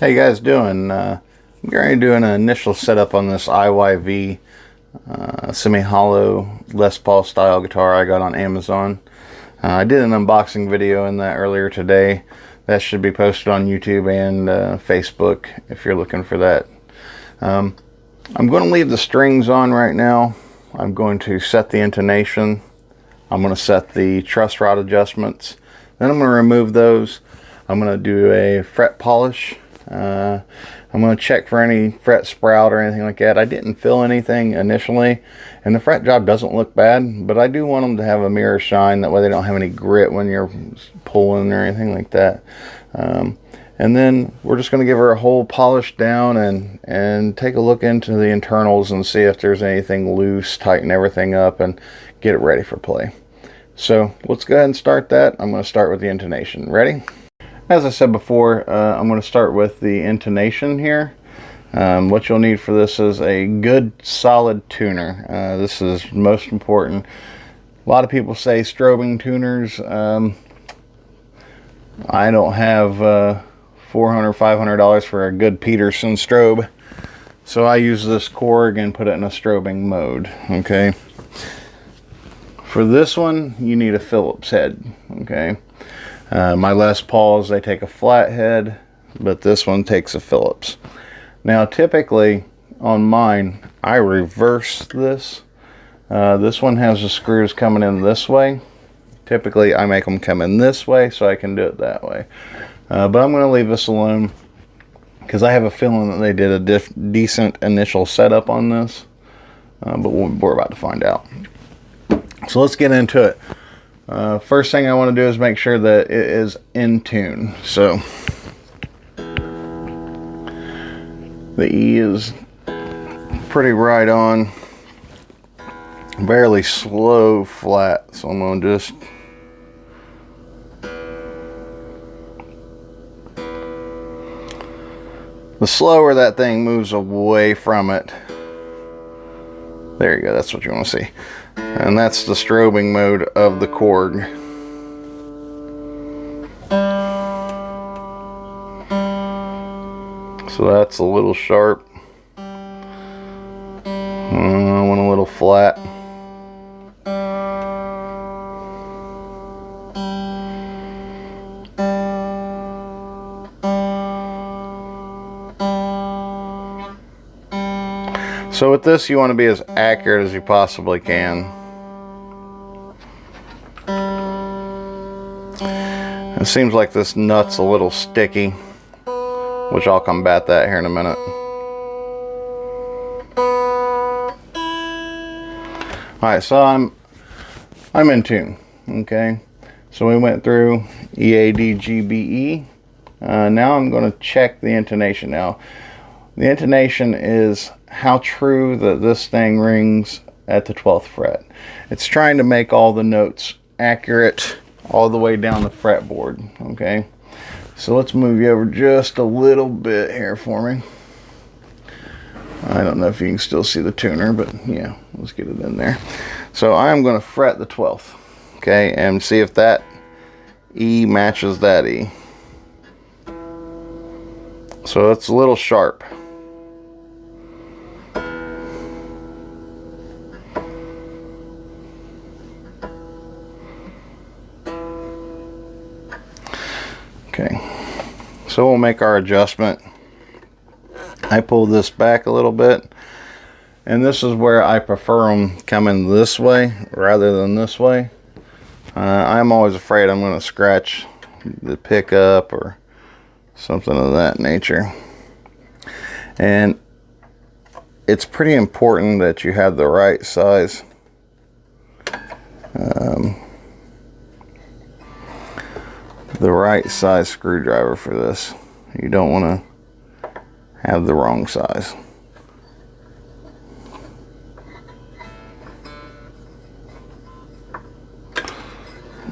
How you guys doing? I'm going to do an initial setup on this IYV semi-hollow Les Paul style guitar I got on Amazon. I did an unboxing video in that earlier today. That should be posted on YouTube and Facebook if you're looking for that. I'm going to leave the strings on right now. I'm going to set the intonation. I'm going to set the truss rod adjustments. Then I'm going to remove those. I'm going to do a fret polish. I'm going to check for any fret sprout or anything like that. I didn't fill anything initially, and the fret job doesn't look bad, but I do want them to have a mirror shine. That way they don't have any grit when you're pulling or anything like that. And then we're just going to give her a whole polish down and take a look into the internals and see if there's anything loose, tighten everything up, and get it ready for play. So let's go ahead and start that. I'm going to start with the intonation. Ready? As I said before, I'm going to start with the intonation here. What you'll need for this is a good solid tuner. This is most important. A lot of people say strobing tuners. I don't have $400, $500 for a good Peterson strobe, so I use this Korg and put it in a strobing mode. Okay. For this one, you need a Phillips head. Okay. My Les Pauls, they take a flat head, but this one takes a Phillips. Now typically on mine, I reverse this. This one has the screws coming in this way. Typically I make them come in this way so I can do it that way. But I'm going to leave this alone because I have a feeling that they did a decent initial setup on this. But we're about to find out. So let's get into it. First thing I want to do is make sure that it is in tune. So the E is pretty right on, barely slow flat, so I'm going to just the slower that thing moves away from it, there you go, that's what you want to see. And that's the strobing mode of the Korg. So that's a little sharp. I want a little flat. So with this, you want to be as accurate as you possibly can. It seems like this nut's a little sticky, which I'll combat that here in a minute. Alright, so I'm in tune. Okay, so we went through E, A, D, G, B, E. Now I'm going to check the intonation. Now the intonation is how true that this thing rings at the 12th fret. It's trying to make all the notes accurate all the way down the fretboard. Okay, so let's move you over just a little bit here for me. I don't know if you can still see the tuner, but yeah, let's get it in there. So I'm going to fret the 12th, okay, and see if that E matches that E. So it's a little sharp. Okay, so we'll make our adjustment. I pull this back a little bit, and this is where I prefer them coming this way rather than this way. I'm always afraid I'm going to scratch the pickup or something of that nature. And it's pretty important that you have the right size screwdriver for this. You don't want to have the wrong size.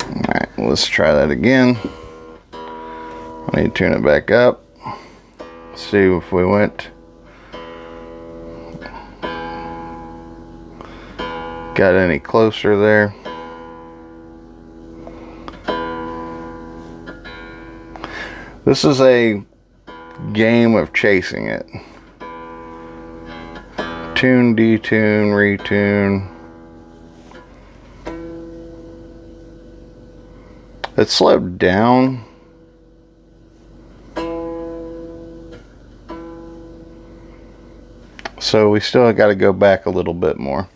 Alright, let's try that again. I need to tune it back up. See if we went. Got any closer there. This is a game of chasing it. Tune, detune, retune. It slowed down. So we still got to go back a little bit more.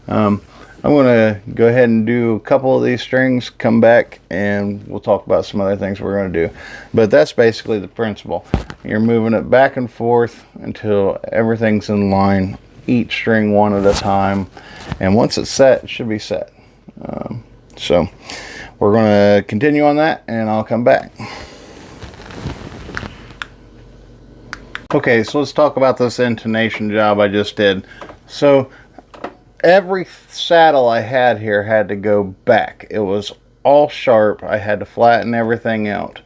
I'm going to go ahead and do a couple of these strings, come back, and we'll talk about some other things we're going to do. But that's basically the principle. You're moving it back and forth until everything's in line, each string one at a time. And once it's set, it should be set. So we're going to continue on that, and I'll come back. Okay, so let's talk about this intonation job I just did. So every saddle I had here had to go back. It was all sharp. I had to flatten everything out.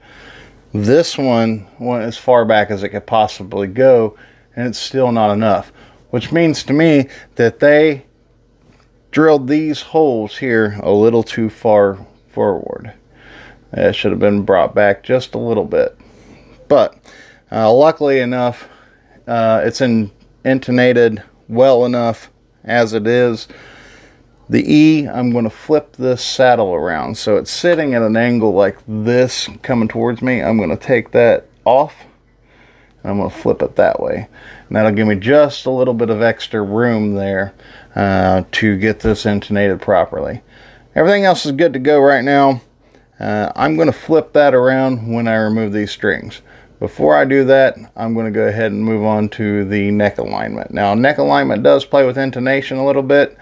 This one went as far back as it could possibly go, and it's still not enough. Which means to me that they drilled these holes here a little too far forward. It should have been brought back just a little bit. But luckily enough, it's intonated well enough as it is. The E, I'm going to flip this saddle around so it's sitting at an angle like this coming towards me. I'm going to take that off and I'm going to flip it that way, and that'll give me just a little bit of extra room there to get this intonated properly. Everything else is good to go right now. I'm going to flip that around when I remove these strings. Before I do that, I'm going to go ahead and move on to the neck alignment. Now, neck alignment does play with intonation a little bit,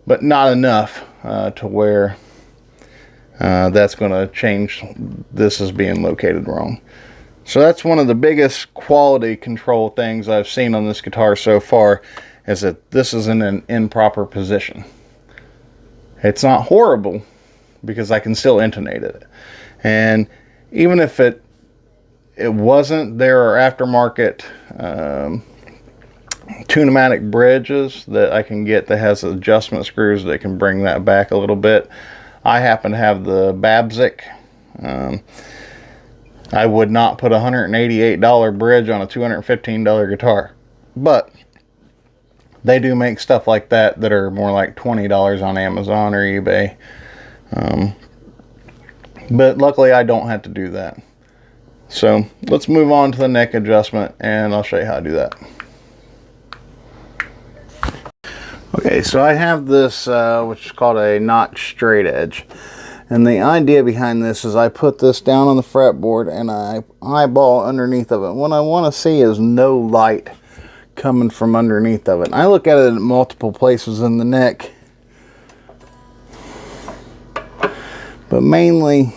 but not enough to where that's going to change this as being located wrong. So that's one of the biggest quality control things I've seen on this guitar so far, is that this is in an improper position. It's not horrible because I can still intonate it. And even if it wasn't, there are aftermarket tunematic bridges that I can get that has adjustment screws that can bring that back a little bit. I happen to have the Babzik. I would not put a $188 bridge on a $215 guitar, but they do make stuff like that that are more like $20 on Amazon or eBay. But luckily I don't have to do that. So let's move on to the neck adjustment, and I'll show you how to do that. Okay, so I have this which is called a notch straight edge, and the idea behind this is I put this down on the fretboard and I eyeball underneath of it. What I want to see is no light coming from underneath of it. I look at it in multiple places in the neck, but mainly,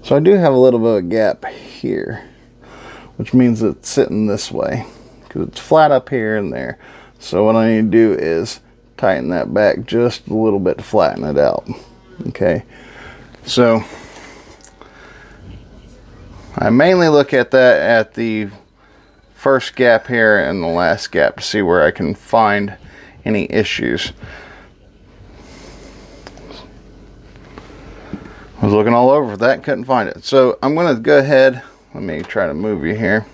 so I do have a little bit of a gap here, which means it's sitting this way because it's flat up here and there. So what I need to do is tighten that back just a little bit to flatten it out. Okay, so I mainly look at that at the first gap here and the last gap to see where I can find any issues. I was looking all over for that, couldn't find it. So I'm going to go ahead, let me try to move you here.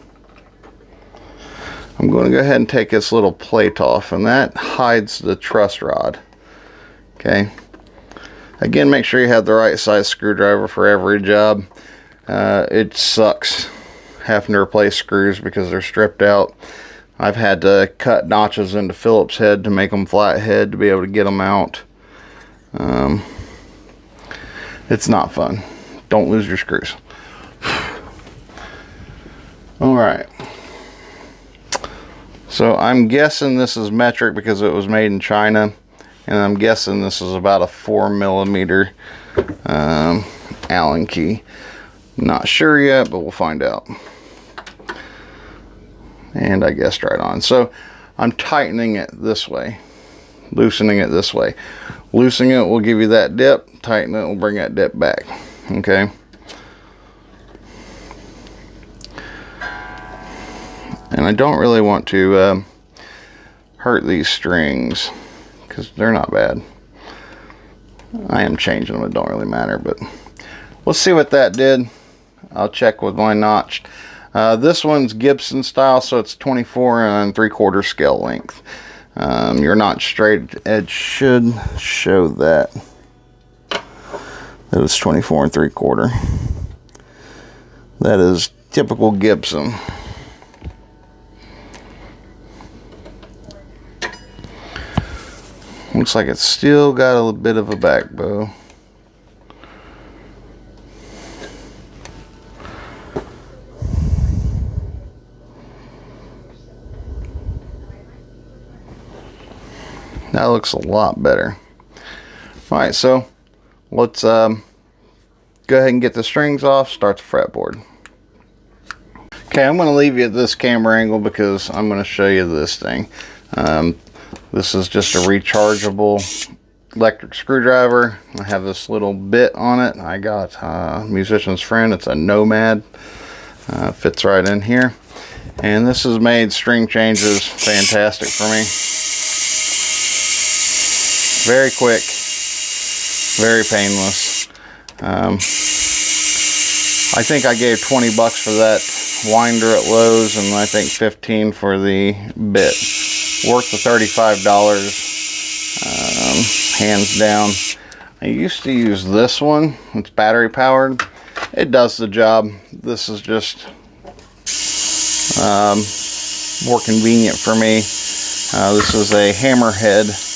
I'm going to go ahead and take this little plate off, and that hides the truss rod. Okay. Again, make sure you have the right size screwdriver for every job. It sucks having to replace screws because they're stripped out. I've had to cut notches into Phillips head to make them flat head to be able to get them out. It's not fun. Don't lose your screws. Alright. So I'm guessing this is metric because it was made in China. And I'm guessing this is about a 4mm Allen key. Not sure yet, but we'll find out. And I guessed right on. So I'm tightening it this way. Loosening it this way. Loosening it will give you that dip. Tighten it will bring that dip back. Okay. And I don't really want to hurt these strings because they're not bad. I am changing them, it don't really matter, but Let's see what that did. I'll check with my notch. This one's Gibson style, so it's 24 3/4 scale length. Your notch straight edge should show that. That was 24 3/4. That is typical Gibson. Looks like it's still got a little bit of a back bow. That looks a lot better. Alright, so let's go ahead and get the strings off, start the fretboard. Okay, I'm going to leave you at this camera angle because I'm going to show you this thing. This is just a rechargeable electric screwdriver. I have this little bit on it. I got Musician's Friend. It's a Nomad. Fits right in here. And this has made string changes fantastic for me. Very quick, very painless. I think I gave 20 bucks for that winder at Lowe's, and I think 15 for the bit. Worth the $35, hands down. I used to use this one. It's battery powered. It does the job. This is just more convenient for me. This is a hammerhead.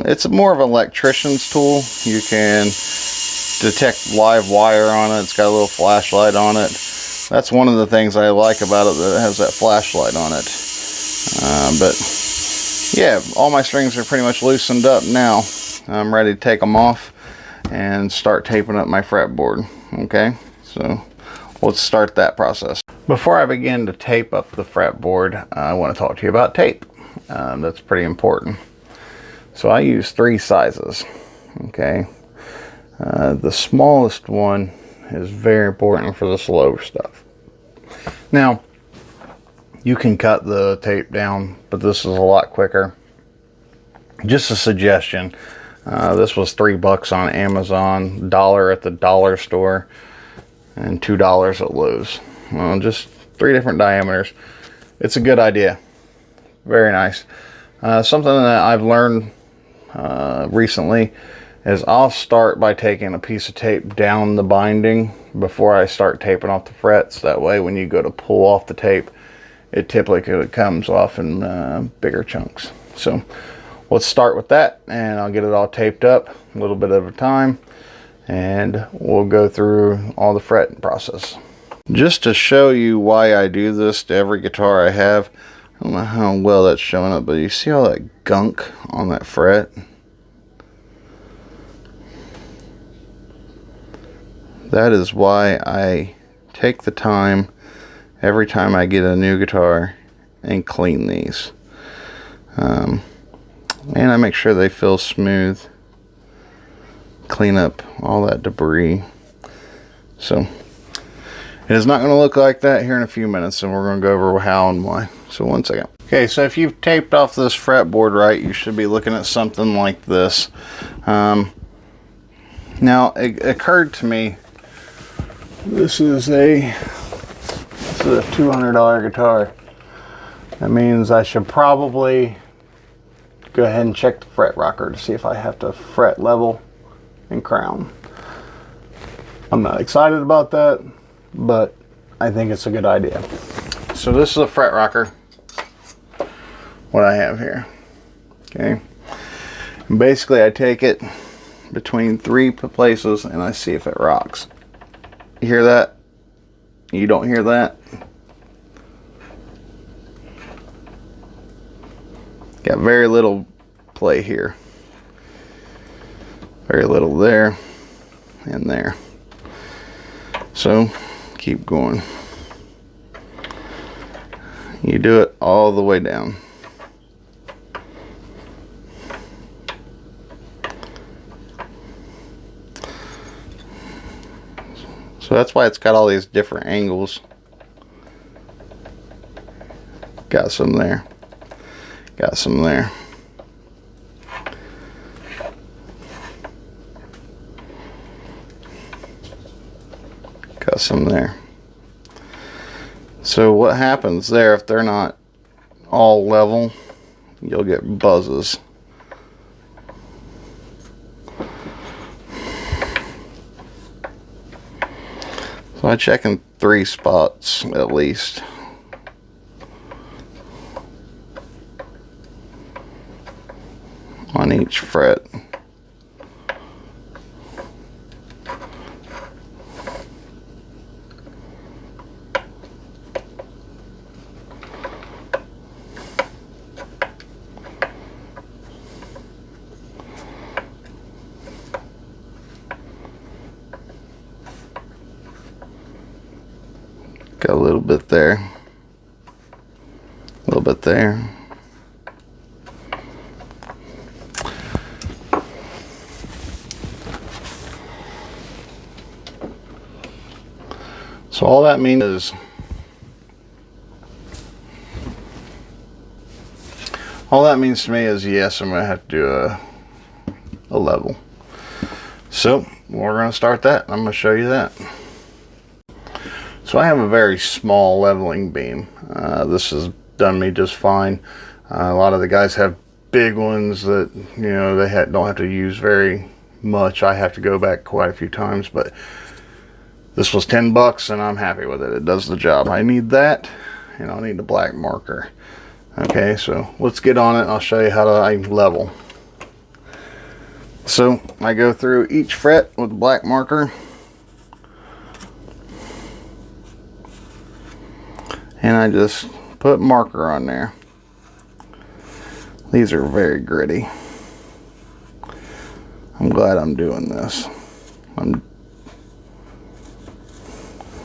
It's more of an electrician's tool. You can detect live wire on it. It's got a little flashlight on it. That's one of the things I like about it, that it has that flashlight on it. But yeah, all my strings are pretty much loosened up now. I'm ready to take them off and start taping up my fretboard. Okay, so let's start that process. Before I begin to tape up the fretboard, I want to talk to you about tape. That's pretty important. So I use 3 sizes. Okay, the smallest one is very important for the slow stuff. Now, you can cut the tape down, but this is a lot quicker. Just a suggestion. This was $3 on Amazon, $1 at the dollar store, and $2 at Lowe's. Well, just 3 different diameters. It's a good idea. Very nice. Something that I've learned recently is I'll start by taking a piece of tape down the binding before I start taping off the frets. That way when you go to pull off the tape, it typically comes off in bigger chunks. So let's start with that, and I'll get it all taped up a little bit at a time, and we'll go through all the fretting process. Just to show you why I do this to every guitar I have, I don't know how well that's showing up, but you see all that gunk on that fret? That is why I take the time every time I get a new guitar and clean these. And I make sure they feel smooth. Clean up all that debris. So it is not going to look like that here in a few minutes, and we're going to go over how and why. So one second. Okay, so if you've taped off this fretboard right, you should be looking at something like this. Now, it occurred to me, this is a $200 guitar. That means I should probably go ahead and check the fret rocker to see if I have to fret level and crown. I'm not excited about that, but I think it's a good idea. So this is a fret rocker, what I have here. Okay, and basically I take it between 3 places and I see if it rocks. You hear that? You don't hear that? Got very little play here. Very little there and there. So keep going. You do it all the way down. So that's why it's got all these different angles. Got some there. Got some there. got some there. So what happens there, if they're not all level, you'll get buzzes. So I check in 3 spots at least. On each fret. Got a little bit there, a little bit there. So all that means is, to me is yes, I'm going to have to do a level. So we're going to start that. I'm going to show you that. So I have a very small leveling beam. This has done me just fine. A lot of the guys have big ones that, you know, they don't have to use very much. I have to go back quite a few times, but this was $10 and I'm happy with it. It does the job. I need that, and I'll need the black marker. Okay, so let's get on it. I'll show you how I level. So I go through each fret with the black marker. And I just put marker on there. These are very gritty. I'm glad I'm doing this.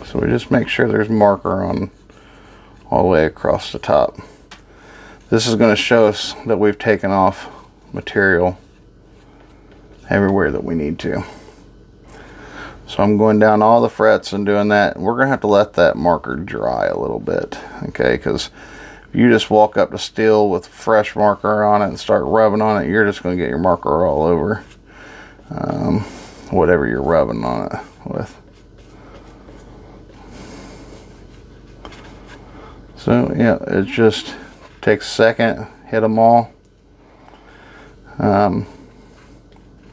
So we just make sure there's marker on all the way across the top. This is going to show us that we've taken off material everywhere that we need to. So I'm going down all the frets and doing that. We're going to have to let that marker dry a little bit, okay? Because if you just walk up to steel with fresh marker on it and start rubbing on it, you're just going to get your marker all over whatever you're rubbing on it with. So yeah, it just takes a second, hit them all.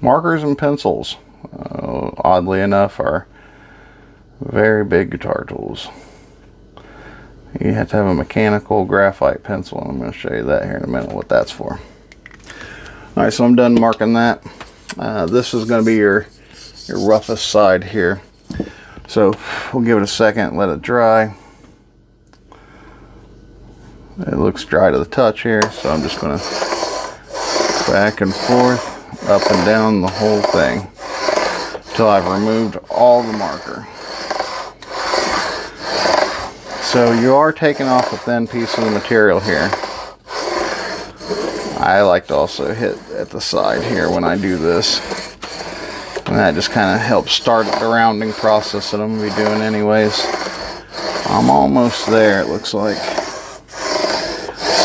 Markers and pencils, oddly enough, are very big guitar tools. You have to have a mechanical graphite pencil, and I'm going to show you that here in a minute, what that's for. Alright, so I'm done marking that. This is going to be your roughest side here. So we'll give it a second, let it dry. It looks dry to the touch here, so I'm just going to back and forth, up and down the whole thing until I've removed all the marker. So you are taking off a thin piece of the material here. I like to also hit at the side here when I do this, and that just kind of helps start the rounding process that I'm going to be doing anyways. I'm almost there, it looks like.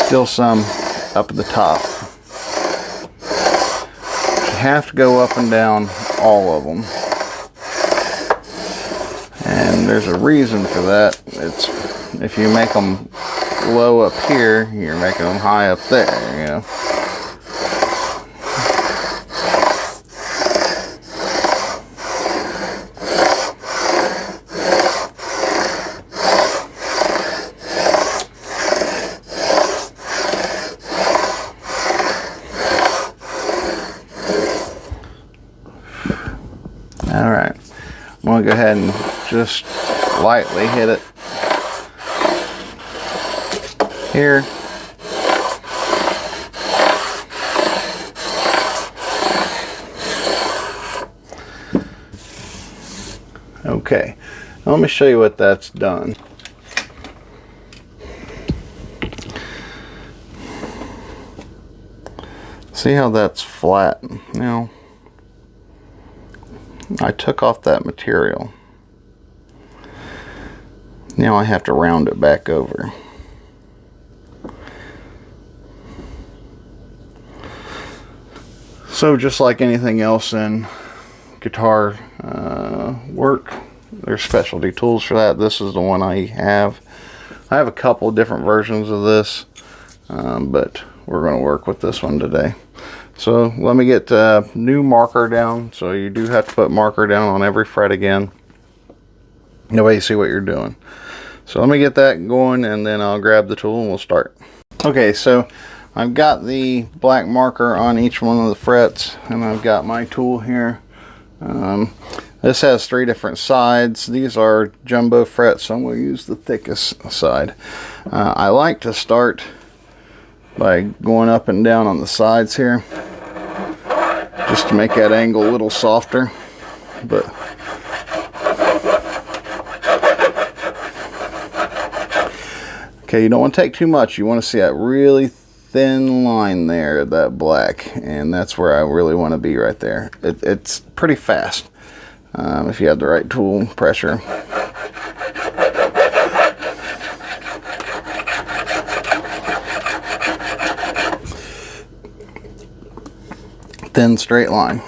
Still some up at the top. You have to go up and down all of them, and there's a reason for that. It's if you make them low up here, you're making them high up there, you know. Alright, I'm going to go ahead and just lightly hit it here. Okay, now let me show you what that's done. See how that's flat now? I took off that material. Now I have to round it back over. So just like anything else in guitar work, there's specialty tools for that. This is the one I have. I have a couple different versions of this, but we're going to work with this one today. So let me get new marker down. So you do have to put marker down on every fret again. That way you see what you're doing. So let me get that going, and then I'll grab the tool and we'll start. Okay, so I've got the black marker on each one of the frets, and I've got my tool here. This has 3 different sides. These are jumbo frets, so I'm going to use the thickest side. I like to start by going up and down on the sides here, just to make that angle a little softer. But okay, you don't want to take too much. You want to see that really thin line there, that black, and that's where I really want to be, right there. It's pretty fast if you have the right tool pressure. Thin straight line.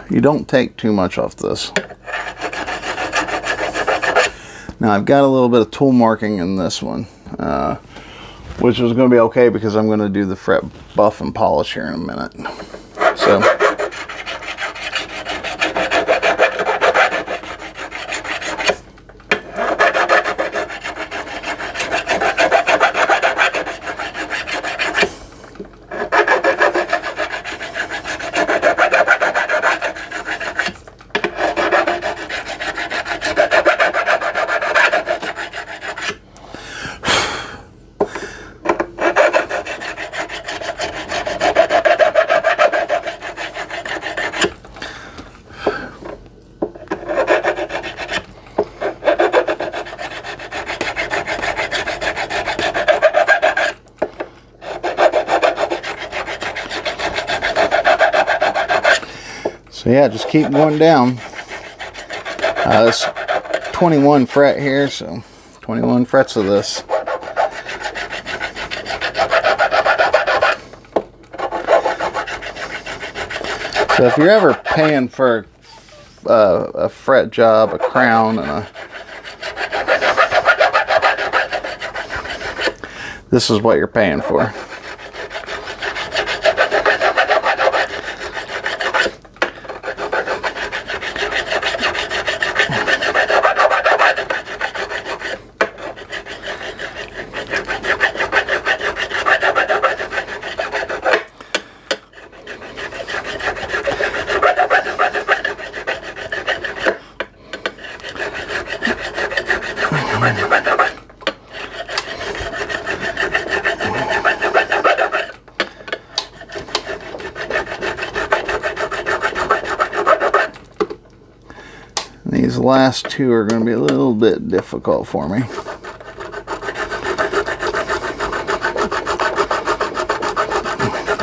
You don't take too much off this. Now I've got a little bit of tool marking in this one, which is going to be okay because I'm going to do the fret buff and polish here in a minute. So yeah, just keep going down. This 21 fret here, so 21 frets of this. So if you're ever paying for a fret job, a crown, and this is what you're paying for. These last 2 are going to be a little bit difficult for me.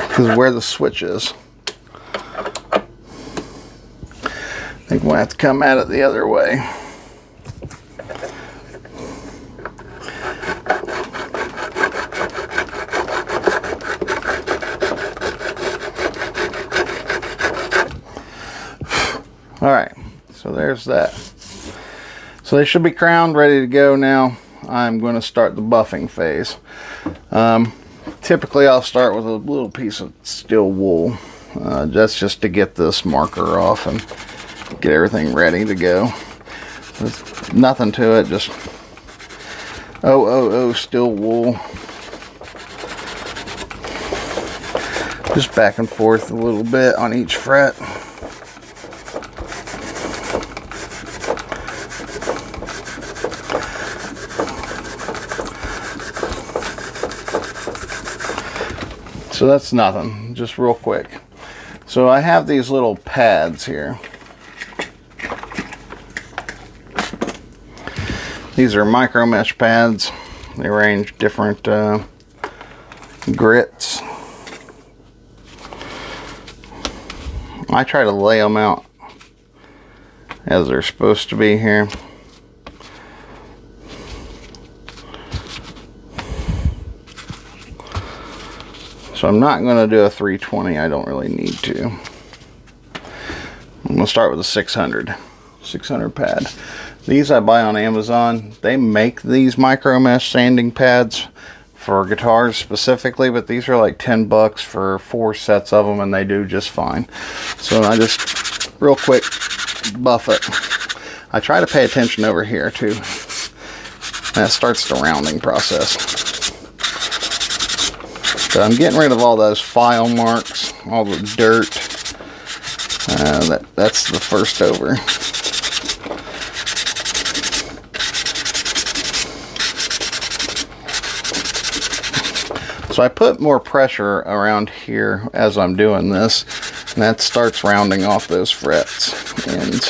Because of where the switch is. I think we'll have to come at it the other way. All right. So there's that. So they should be crowned, ready to go now. I'm going to start the buffing phase. Typically I'll start with a little piece of steel wool. That's just to get this marker off and get everything ready to go. There's nothing to it, just steel wool. Just back and forth a little bit on each fret. So that's nothing, just real quick. So I have these little pads here. These are micro mesh pads. They range different grits. I try to lay them out as they're supposed to be here. So I'm not going to do a 320. I don't really need to. I'm going to start with a 600 pad. These I buy on Amazon. They make these micro mesh sanding pads for guitars specifically, but these are like 10 bucks for 4 sets of them, and they do just fine. So I just real quick buff it. I try to pay attention over here too. That starts the rounding process. So I'm getting rid of all those file marks, all the dirt. That's the first over. So I put more pressure around here as I'm doing this, and that starts rounding off those frets. And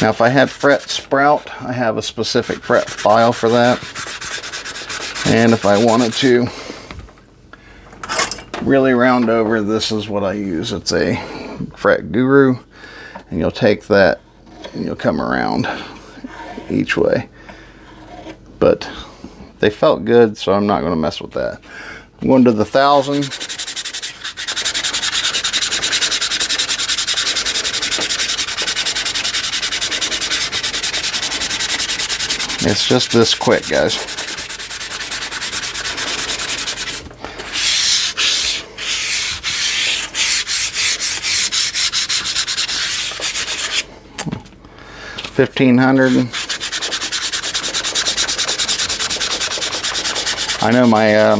now if I had fret sprout, I have a specific fret file for that. And if I wanted to really round over, this is what I use. It's a Fret Guru, and you'll take that and you'll come around each way. But they felt good, so I'm not going to mess with that. I'm going to the 1000. It's just this quick, guys. $1,500. I know my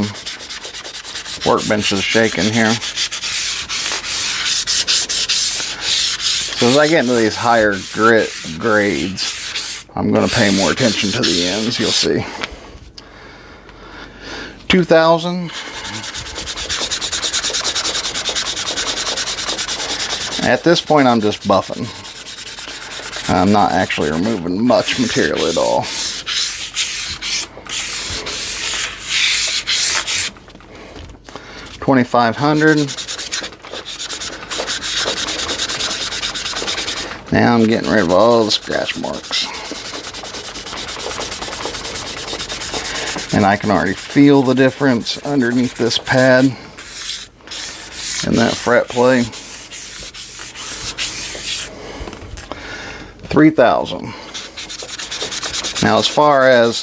workbench is shaking here. So as I get into these higher grit grades, I'm going to pay more attention to the ends. You'll see. 2000. At this point, I'm just buffing. I'm not actually removing much material at all. 2500. Now I'm getting rid of all the scratch marks. And I can already feel the difference underneath this pad and that fret play. 3000. Now as far as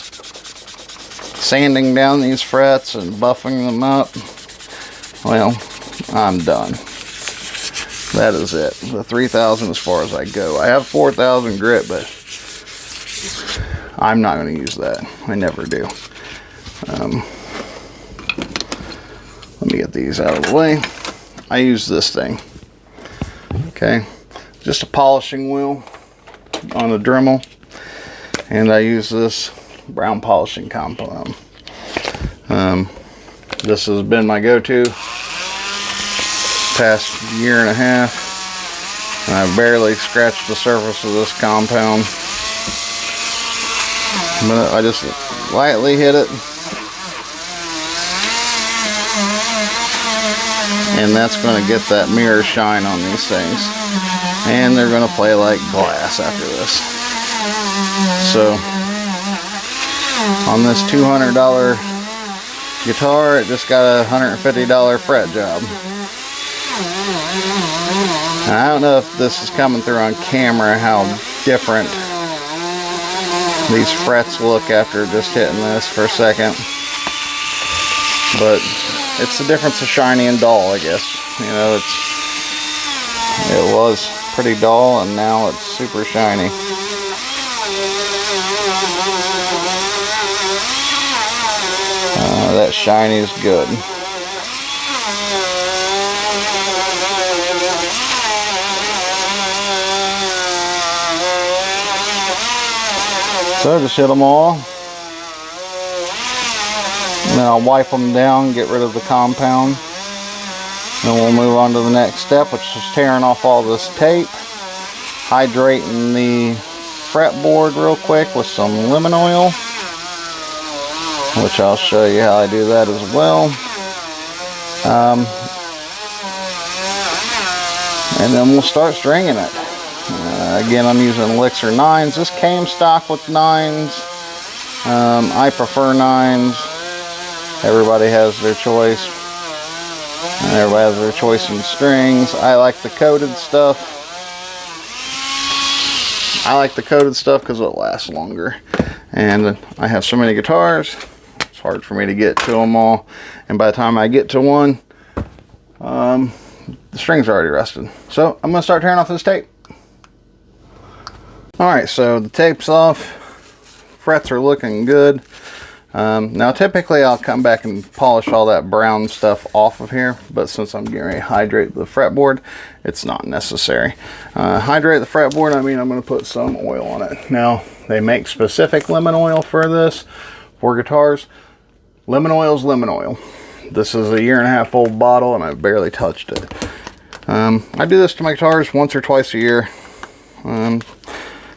sanding down these frets and buffing them up, well, I'm done. That is it. The 3000 as far as I go. I have 4000 grit, but I'm not going to use that. I never do. Let me get these out of the way. I use this thing. Okay. Just a polishing wheel on a Dremel. And I use this brown polishing compound. This has been my go-to past year and a half, and I've barely scratched the surface of this compound, but I just lightly hit it, and that's going to get that mirror shine on these things, and they're going to play like glass after this. So on this $200 guitar, it just got a $150 fret job. And I don't know if this is coming through on camera, how different these frets look after just hitting this for a second. But it's the difference of shiny and dull, I guess. You know, it was pretty dull and now it's super shiny. That shiny is good. So just hit them all. And then I'll wipe them down, get rid of the compound. Then we'll move on to the next step, which is tearing off all this tape. Hydrating the fretboard real quick with some lemon oil, which I'll show you how I do that as well. And then we'll start stringing it. Again, I'm using Elixir 9s. This came stock with 9s. I prefer 9s. Everybody has their choice. Everybody has their choice in strings. I like the coated stuff. I like the coated stuff because it'll last longer. And I have so many guitars, it's hard for me to get to them all. And by the time I get to one, the strings are already rusted. So I'm going to start tearing off this tape. Alright, so the tape's off. Frets are looking good. Now typically I'll come back and polish all that brown stuff off of here, but since I'm getting ready to hydrate the fretboard, it's not necessary. Hydrate the fretboard, I mean I'm going to put some oil on it. Now they make specific lemon oil for this, for guitars. Lemon oil is lemon oil. This is a 1.5 year old bottle and I barely touched it. I do this to my guitars once or twice a year.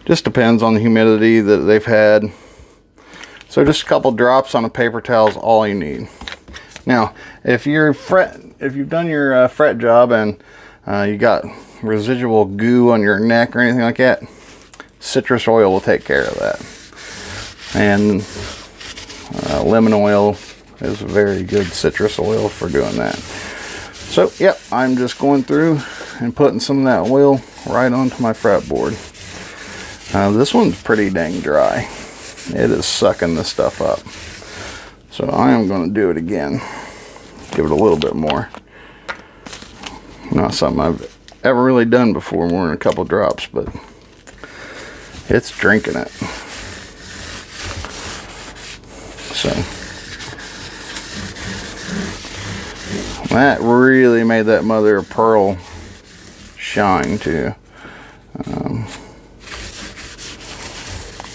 Just depends on the humidity that they've had. So just a couple drops on a paper towel is all you need. Now, if you've done your fret job and you got residual goo on your neck or anything like that, citrus oil will take care of that. And lemon oil is a very good citrus oil for doing that. So, yep, I'm just going through and putting some of that oil right onto my fretboard. This one's pretty dang dry. It is sucking this stuff up. So I am going to do it again. Give it a little bit more. Not something I've ever really done before, more than a couple drops, but it's drinking it. So that really made that mother of pearl shine too.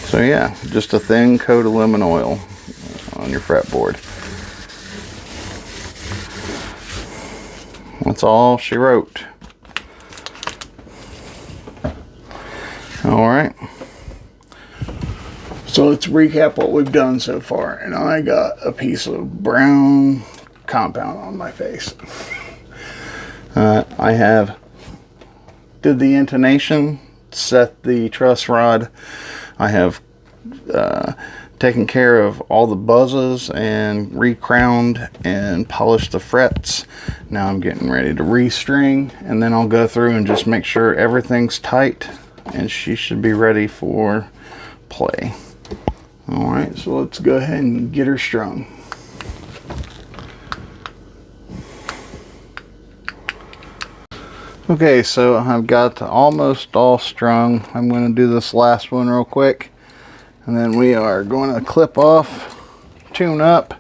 So yeah, just a thin coat of lemon oil on your fretboard. That's all she wrote. Alright. So let's recap what we've done so far. And I got a piece of brown compound on my face. I have did the intonation, set the truss rod. I have taken care of all the buzzes and recrowned and polished the frets. Now I'm getting ready to restring, and then I'll go through and just make sure everything's tight and she should be ready for play. Alright, so let's go ahead and get her strung. Okay, so I've got almost all strung. I'm going to do this last one real quick, and then we are going to clip off, tune up,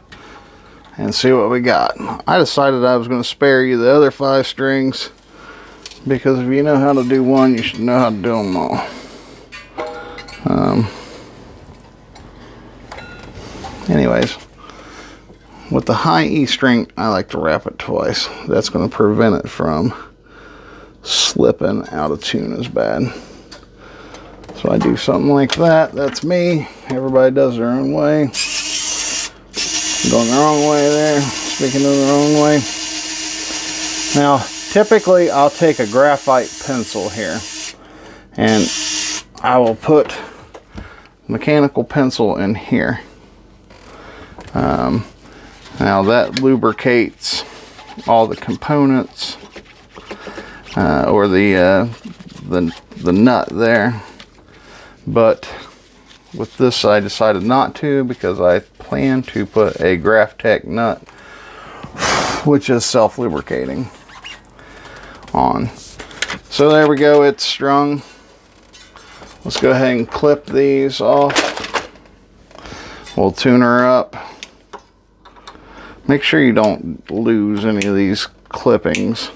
and see what we got. I decided I was going to spare you the other 5 strings, because if you know how to do one, you should know how to do them all. Anyways, with the high E string, I like to wrap it twice. That's going to prevent it from slipping out of tune as bad. So I do something like that. That's me. Everybody does their own way. I'm going the wrong way there. Speaking of the wrong way. Now, typically I'll take a graphite pencil here and I will put mechanical pencil in here. Now that lubricates all the components. Or the nut there, but with this I decided not to, because I plan to put a Graphtec nut, which is self-lubricating, on. So there we go, it's strung. Let's go ahead and clip these off. We'll tune her up. Make sure you don't lose any of these clippings.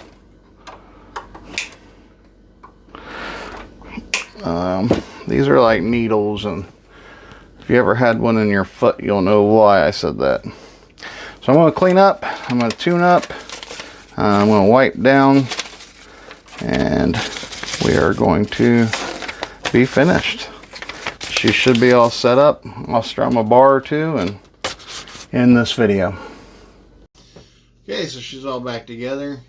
These are like needles, and if you ever had one in your foot, you'll know why I said that. So I'm going to clean up, I'm going to tune up, I'm going to wipe down, and we are going to be finished. She should be all set up. I'll strum a bar or two and end this video. Okay, so she's all back together.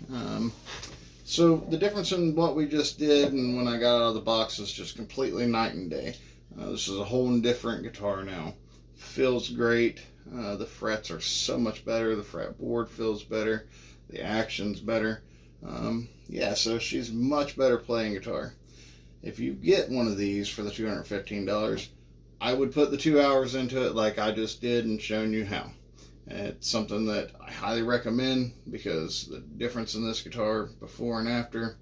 So the difference in what we just did and when I got out of the box is just completely night and day. This is a whole different guitar now. Feels great. The frets are so much better. The fretboard feels better. The action's better. Yeah, so she's much better playing guitar. If you get one of these for the $215, I would put the 2 hours into it like I just did and shown you how. It's something that I highly recommend because the difference in this guitar before and after,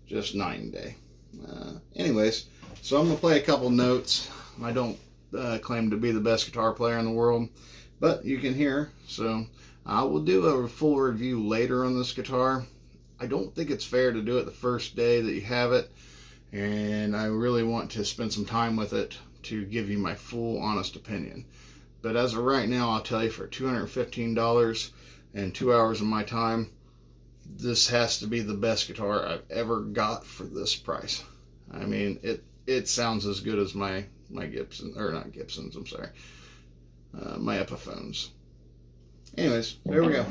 just night and day. Anyways, so I'm going to play a couple notes. I don't claim to be the best guitar player in the world, but you can hear. So I will do a full review later on this guitar. I don't think it's fair to do it the first day that you have it, and I really want to spend some time with it to give you my full honest opinion. But as of right now, I'll tell you, for $215 and 2 hours of my time, this has to be the best guitar I've ever got for this price. I mean, it sounds as good as my Gibson, or not Gibsons, I'm sorry, my Epiphones. Anyways, there we go.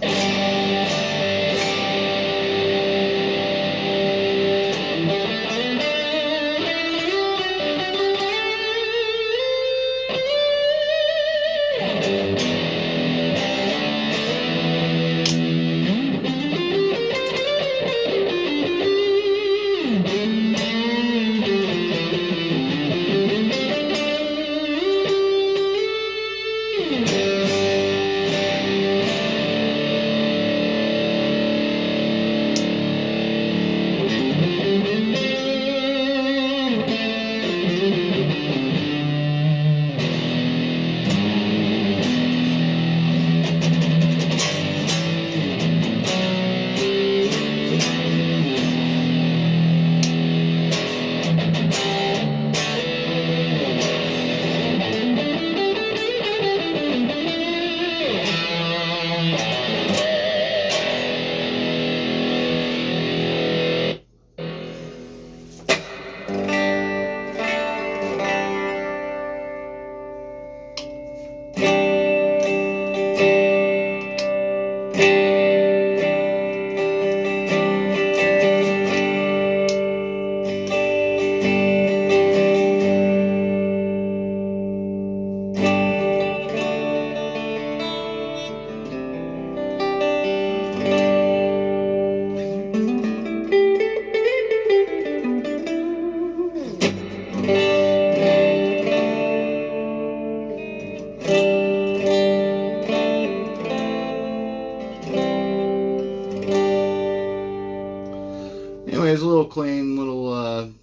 Anyways, a little clean, little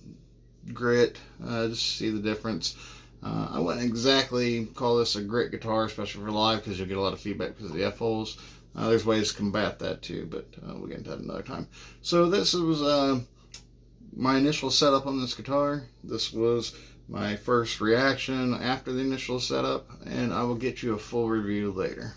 grit, just see the difference. I wouldn't exactly call this a grit guitar, especially for live, because you'll get a lot of feedback because of the F-holes. There's ways to combat that too, but we'll get into that another time. So this was my initial setup on this guitar. This was my first reaction after the initial setup, and I will get you a full review later.